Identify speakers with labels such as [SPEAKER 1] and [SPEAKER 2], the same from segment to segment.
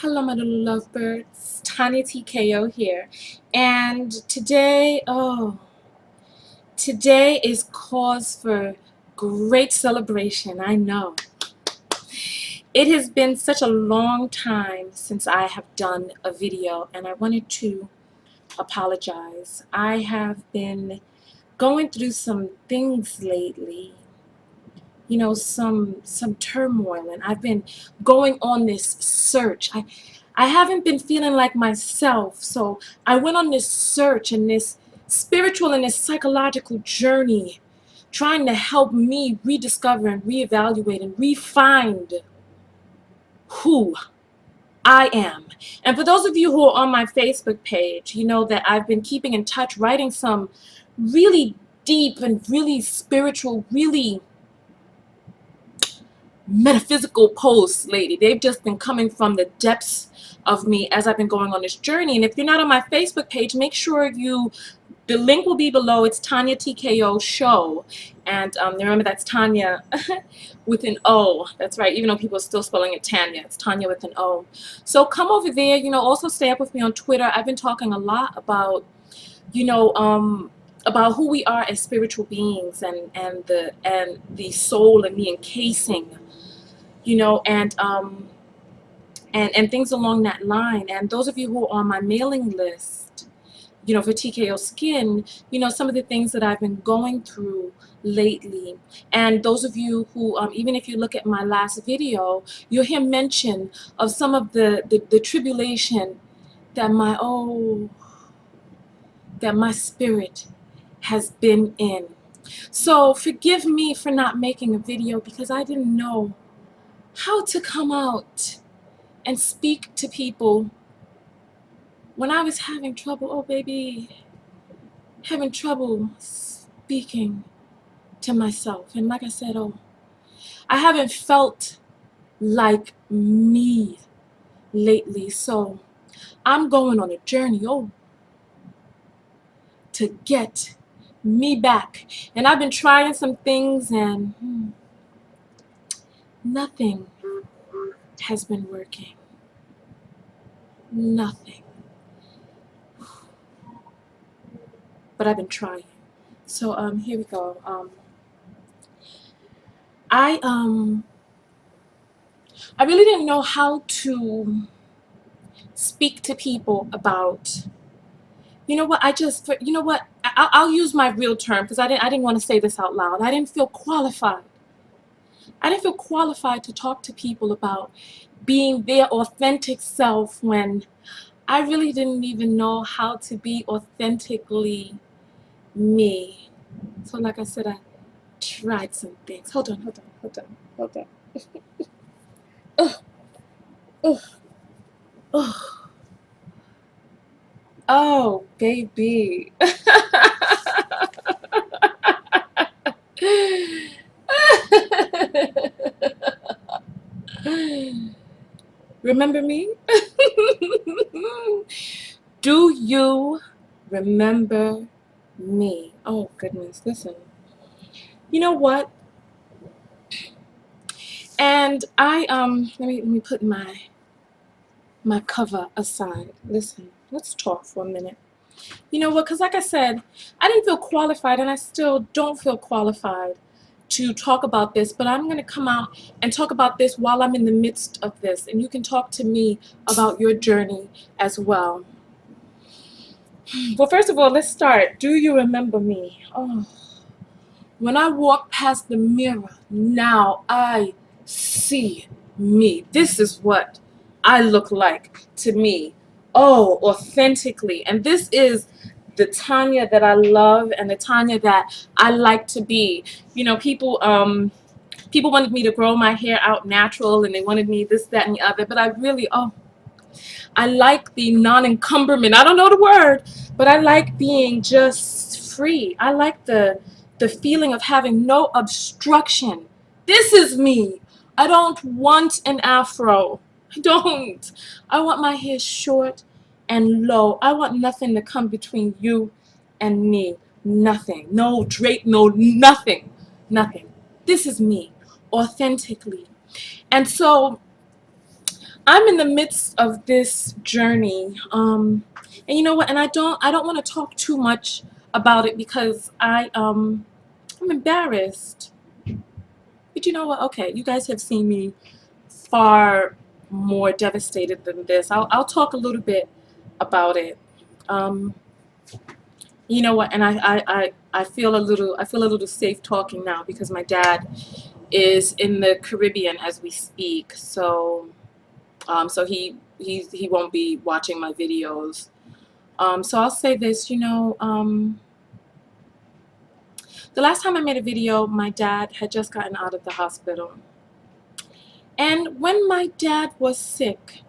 [SPEAKER 1] Hello, my little lovebirds. TonyaTko here. And today is cause for great celebration. I know. It has been such a long time since I have done a video, and I wanted to apologize. I have been going through some things lately. You know, some turmoil, and I've been going on this search. I haven't been feeling like myself, so I went on this search and this spiritual and this psychological journey, trying to help me rediscover and reevaluate and refine who I am. And for those of you who are on my Facebook page, you know that I've been keeping in touch, writing some really deep and really spiritual, really metaphysical posts lately. They've just been coming from the depths of me as I've been going on this journey. And if you're not on my Facebook page, make sure the link will be below. It's TonyaTko Show. And remember, that's Tonya with an O. That's right, even though people are still spelling it Tanya. It's Tonya with an O. So come over there. You know, also stay up with me on Twitter. I've been talking a lot about, about who we are as spiritual beings and the soul and the encasing, and things along that line. And those of you who are on my mailing list, for TKO Skin, some of the things that I've been going through lately. And those of you who, even if you look at my last video, you'll hear mention of some of the tribulation that my spirit has been in. So forgive me for not making a video, because I didn't know how to come out and speak to people when I was having trouble, having trouble speaking to myself. And like I said, I haven't felt like me lately. So I'm going on a journey, to get me back. And I've been trying some things, and nothing has been working. Nothing. But I've been trying. So here we go. I really didn't know how to speak to people about, I'll use my real term, because I didn't want to say this out loud. I didn't feel qualified. I didn't feel qualified to talk to people about being their authentic self, when I really didn't even know how to be authentically me. So like I said, I tried some things. Hold on. Ugh. Oh, baby. Remember me? Do you remember me? Oh, goodness. Listen. You know what? And let me put my cover aside. Listen, let's talk for a minute. You know what? Because like I said, I didn't feel qualified, and I still don't feel qualified to talk about this, but I'm going to come out and talk about this while I'm in the midst of this, and you can talk to me about your journey as well. Well, first of all, let's start. Do you remember me? Oh, when I walk past the mirror, now I see me. This is what I look like to me. Oh, authentically. And this is the Tonya that I love, and the Tonya that I like to be. People wanted me to grow my hair out natural, and they wanted me this, that, and the other. But I really, I like the non-encumberment. I don't know the word, but I like being just free. I like the feeling of having no obstruction. This is me. I don't want an afro. I don't. I want my hair short and low. I want nothing to come between you and me. Nothing. No drape, no nothing. Nothing. This is me, authentically. And so I'm in the midst of this journey, and you know what? And I don't want to talk too much about it because I'm embarrassed. But you know what? Okay, you guys have seen me far more devastated than this. I'll talk a little bit about it. Um, you know what? And I feel a little safe talking now because my dad is in the Caribbean as we speak. So he won't be watching my videos. So I'll say this, the last time I made a video, my dad had just gotten out of the hospital. And when my dad was sick,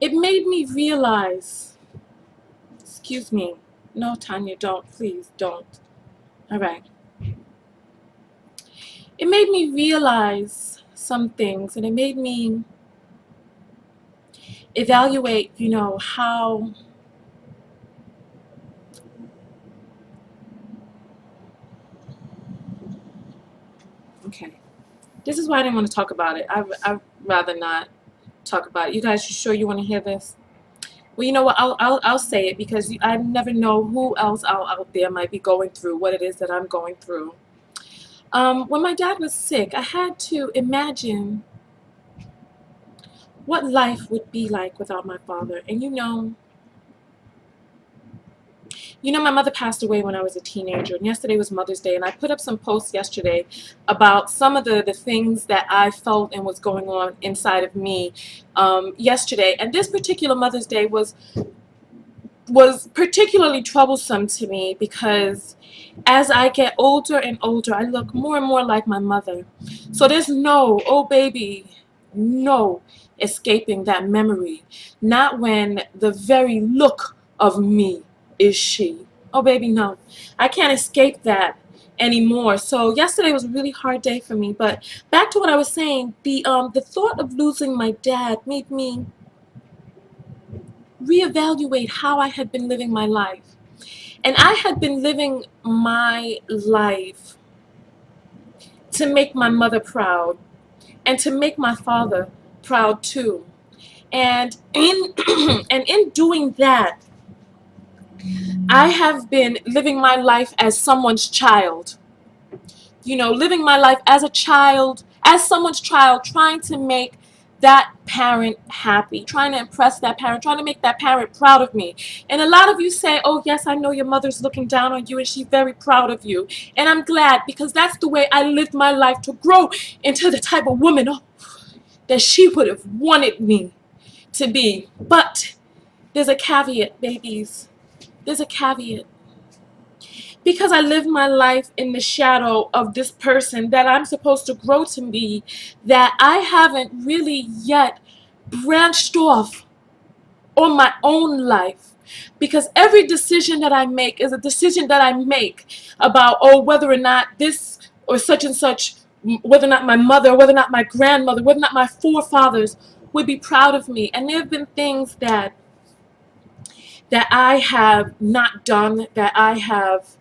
[SPEAKER 1] it made me realize, excuse me, no, Tanya, don't, please don't. All right. It made me realize some things, and it made me evaluate, how, okay, this is why I didn't want to talk about it. I'd rather not talk about it. You guys, you sure you want to hear this? Well, you know what? I'll say it because I never know who else out there might be going through what it is that I'm going through. When my dad was sick, I had to imagine what life would be like without my father. And my mother passed away when I was a teenager, and yesterday was Mother's Day, and I put up some posts yesterday about some of the things that I felt and was going on inside of me yesterday. And this particular Mother's Day was particularly troublesome to me because as I get older and older, I look more and more like my mother. So there's no, oh baby, no escaping that memory. Not when the very look of me is she. Oh baby, no. I can't escape that anymore. So yesterday was a really hard day for me. But back to what I was saying, the thought of losing my dad made me reevaluate how I had been living my life. And I had been living my life to make my mother proud and to make my father proud too. And in and in doing that, I have been living my life as someone's child. Living my life as a child, as someone's child, trying to make that parent happy, trying to impress that parent, trying to make that parent proud of me. And a lot of you say, oh yes, I know your mother's looking down on you and she's very proud of you. And I'm glad because that's the way I lived my life to grow into the type of woman that she would have wanted me to be. But there's a caveat, babies. There's a caveat. Because I live my life in the shadow of this person that I'm supposed to grow to be, that I haven't really yet branched off on my own life. Because every decision that I make is a decision that I make about, whether or not this or such and such, whether or not my mother, whether or not my grandmother, whether or not my forefathers would be proud of me. And there have been things that I have not done, that I have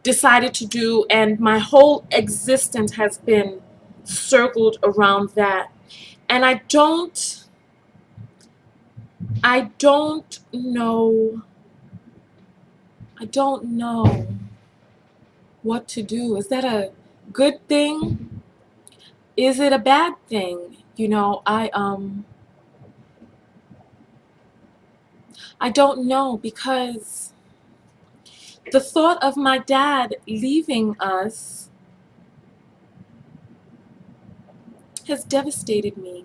[SPEAKER 1] decided to do, and my whole existence has been circled around that. And I don't know what to do. Is that a good thing? Is it a bad thing? I don't know, because the thought of my dad leaving us has devastated me.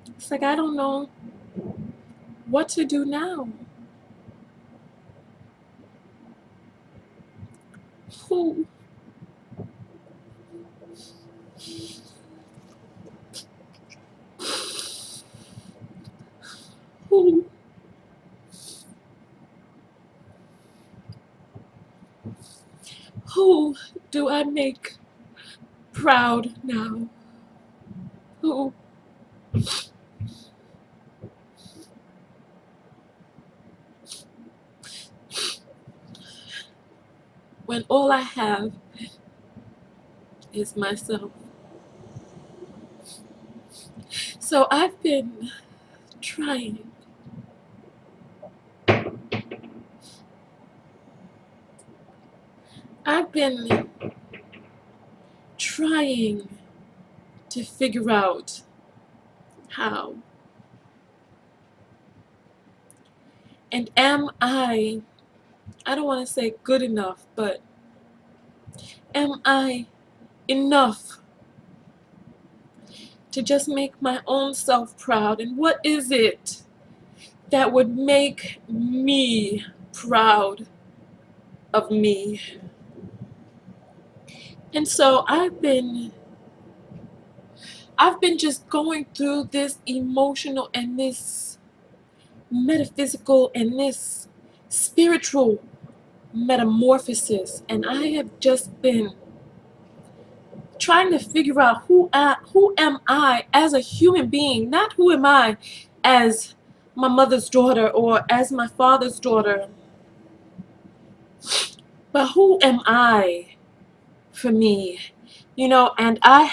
[SPEAKER 1] It's like I don't know what to do now. Who who who do I make proud now? Who? When all I have is myself. So I've been trying. I've been trying to figure out how. And am I don't want to say good enough, but am I enough to just make my own self proud? And what is it that would make me proud of me? And so I've been just going through this emotional and this metaphysical and this spiritual metamorphosis, and I have just been trying to figure out who am I as a human being, not who am I as my mother's daughter or as my father's daughter, but who am I for me, you know. And I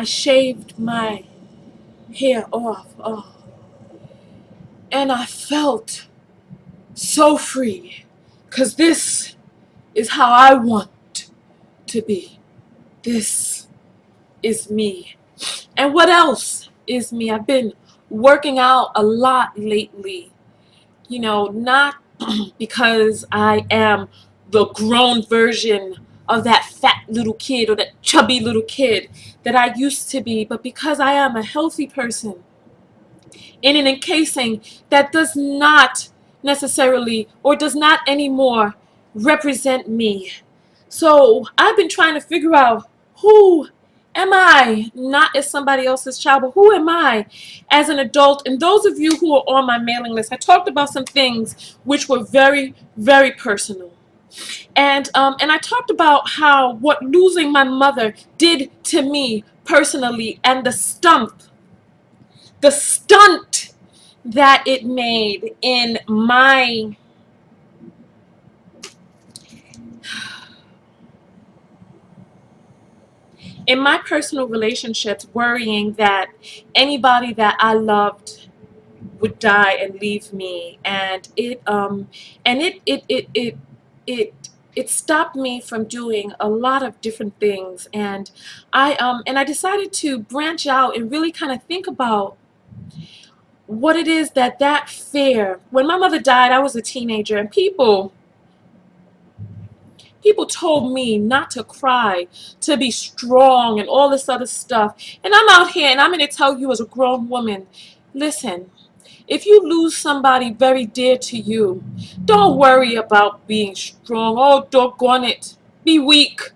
[SPEAKER 1] shaved my hair off, oh, and I felt so free, because this is how I want to be. This is me. And what else is me? I've been working out a lot lately, you know, not because I am the grown version of that fat little kid or that chubby little kid that I used to be, but because I am a healthy person in an encasing that does not necessarily or does not anymore represent me. So I've been trying to figure out, who am I, not as somebody else's child, but who am I as an adult? And those of you who are on my mailing list, I talked about some things which were very, very personal. And I talked about how what losing my mother did to me personally, and the stunt that it made in my personal relationships, worrying that anybody that I loved would die and leave me. And it stopped me from doing a lot of different things. And I decided to branch out and really kind of think about what it is that fear. When my mother died, I was a teenager, and people told me not to cry, to be strong, and all this other stuff. And I'm out here, and I'm going to tell you as a grown woman, listen, if you lose somebody very dear to you, don't worry about being strong. Oh, doggone it. Be weak.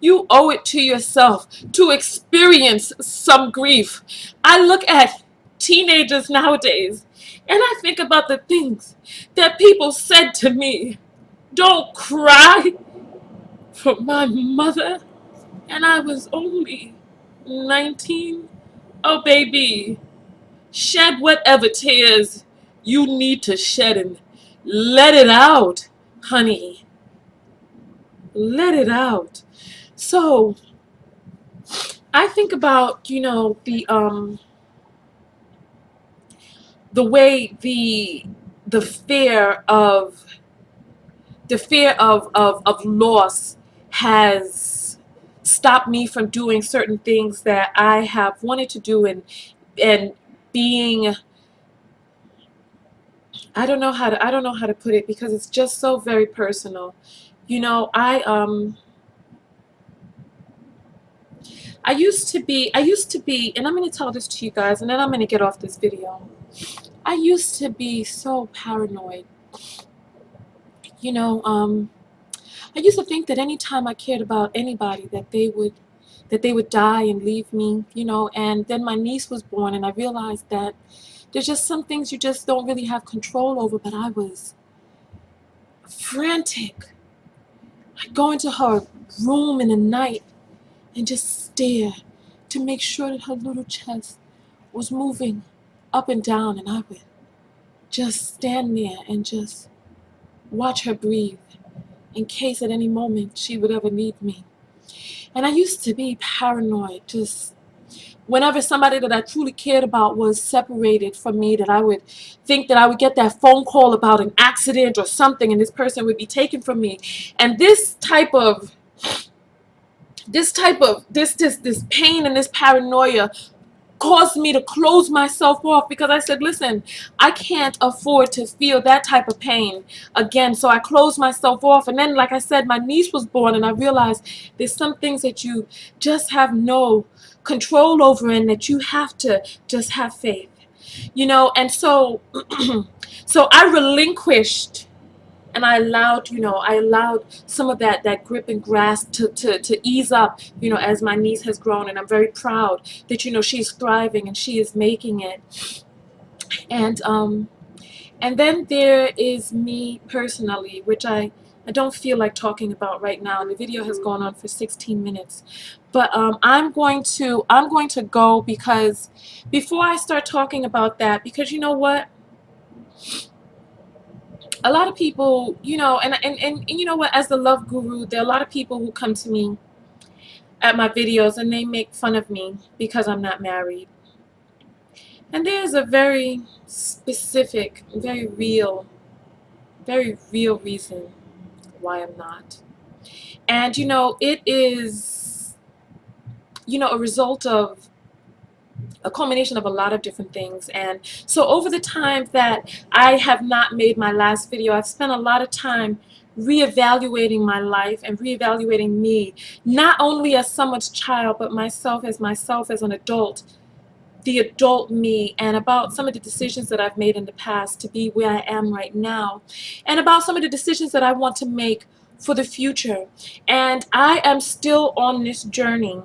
[SPEAKER 1] You owe it to yourself to experience some grief. I look at teenagers nowadays, and I think about the things that people said to me. Don't cry for my mother. And I was only 19. Oh, baby, shed whatever tears you need to shed and let it out, honey. Let it out. So I think about, you know, the way the fear of loss has stopped me from doing certain things that I have wanted to do, and being, I don't know how to put it, because it's just so very personal. You know, I used to be, and I'm going to tell this to you guys, and then I'm going to get off this video. I used to be so paranoid. You know, I used to think that anytime I cared about anybody, that they would die and leave me, you know. And then my niece was born, and I realized that there's just some things you just don't really have control over. But I was frantic. I'd go into her room in the night and just stare to make sure that her little chest was moving up and down, and I would just stand there and just watch her breathe, in case at any moment she would ever need me. And I used to be paranoid, just whenever somebody that I truly cared about was separated from me, that I would think that I would get that phone call about an accident or something, and this person would be taken from me. And this pain and this paranoia caused me to close myself off, because I said, listen, I can't afford to feel that type of pain again. So I closed myself off. And then, like I said, my niece was born, and I realized there's some things that you just have no control over, and that you have to just have faith, you know. And so so I relinquished, and I allowed, I allowed some of that grip and grasp to ease up, as my niece has grown. And I'm very proud that, she's thriving and she is making it. And then there is me personally, which I don't feel like talking about right now. And the video has gone on for 16 minutes. But I'm going to go, because before I start talking about that, because you know what? A lot of people, and you know what, as the love guru, there are a lot of people who come to me at my videos and they make fun of me because I'm not married. And there's a very specific, very real reason why I'm not. And it is, a result of a culmination of a lot of different things. And so over the time that I have not made my last video, I've spent a lot of time reevaluating my life and reevaluating me, not only as someone's child, but myself as an adult, the adult me, and about some of the decisions that I've made in the past to be where I am right now, and about some of the decisions that I want to make for the future. And I am still on this journey.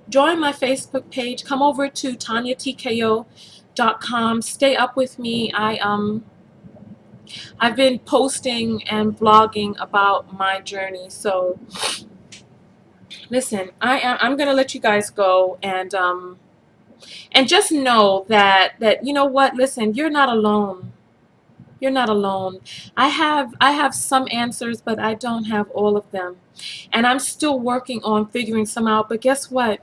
[SPEAKER 1] Join my Facebook page. Come over to TonyaTko.com. Stay up with me. I've been posting and blogging about my journey. So listen, I'm gonna let you guys go, and just know that you know what, listen, you're not alone. You're not alone. I have some answers, but I don't have all of them. And I'm still working on figuring some out. But guess what?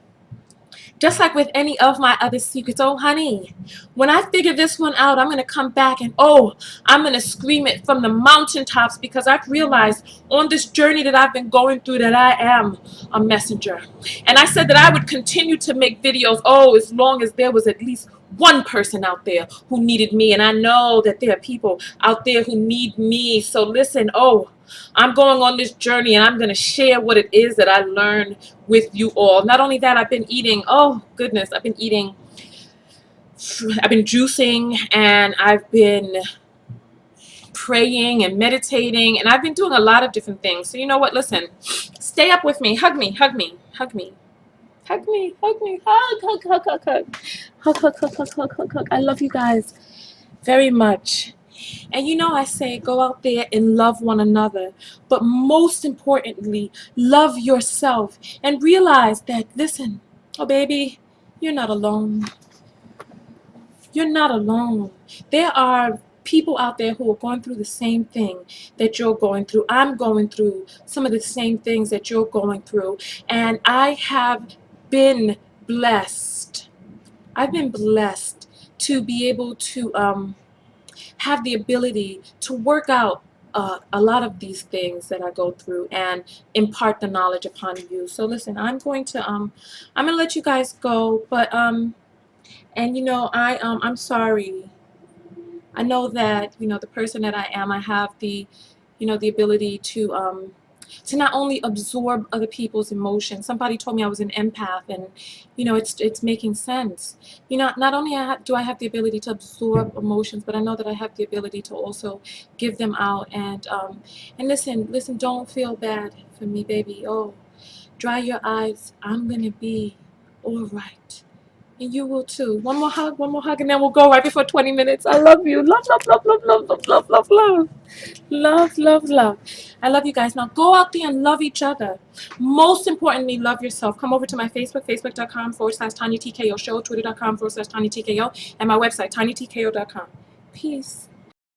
[SPEAKER 1] Just like with any of my other secrets, oh honey, when I figure this one out, I'm going to come back and I'm going to scream it from the mountaintops, because I've realized on this journey that I've been going through that I am a messenger. And I said that I would continue to make videos, as long as there was at least one person out there who needed me. And I know that there are people out there who need me. So listen, I'm going on this journey, and I'm going to share what it is that I learned with you all. Not only that, I've been eating, I've been juicing, and I've been praying and meditating, and I've been doing a lot of different things. So you know what, listen, stay up with me. Hug me, hug me, hug me. Hug me, hug me, hug, hug, hug, hug, hug. Hug, hug, hug, hug, hug, hug, hug. I love you guys very much. And I say, go out there and love one another. But most importantly, love yourself. And realize that, listen, baby, you're not alone. You're not alone. There are people out there who are going through the same thing that you're going through. I'm going through some of the same things that you're going through. And I have been blessed. I've been blessed to be able to have the ability to work out a lot of these things that I go through and impart the knowledge upon you. So listen, I'm going to let you guys go, but and I'm sorry. I know that the person that I am, I have the the ability to not only absorb other people's emotions. Somebody told me I was an empath, and it's making sense. Not only do I have the ability to absorb emotions, but I know that I have the ability to also give them out. And listen, don't feel bad for me, baby. Dry your eyes. I'm gonna be all right. And you will too. One more hug, and then we'll go right before 20 minutes. I love you. Love, love, love, love, love, love, love, love, love. Love, love, love. I love you guys. Now go out there and love each other. Most importantly, love yourself. Come over to my Facebook, facebook.com/TonyaTko show, twitter.com/TonyaTko, and my website, TonyaTko.com. Peace.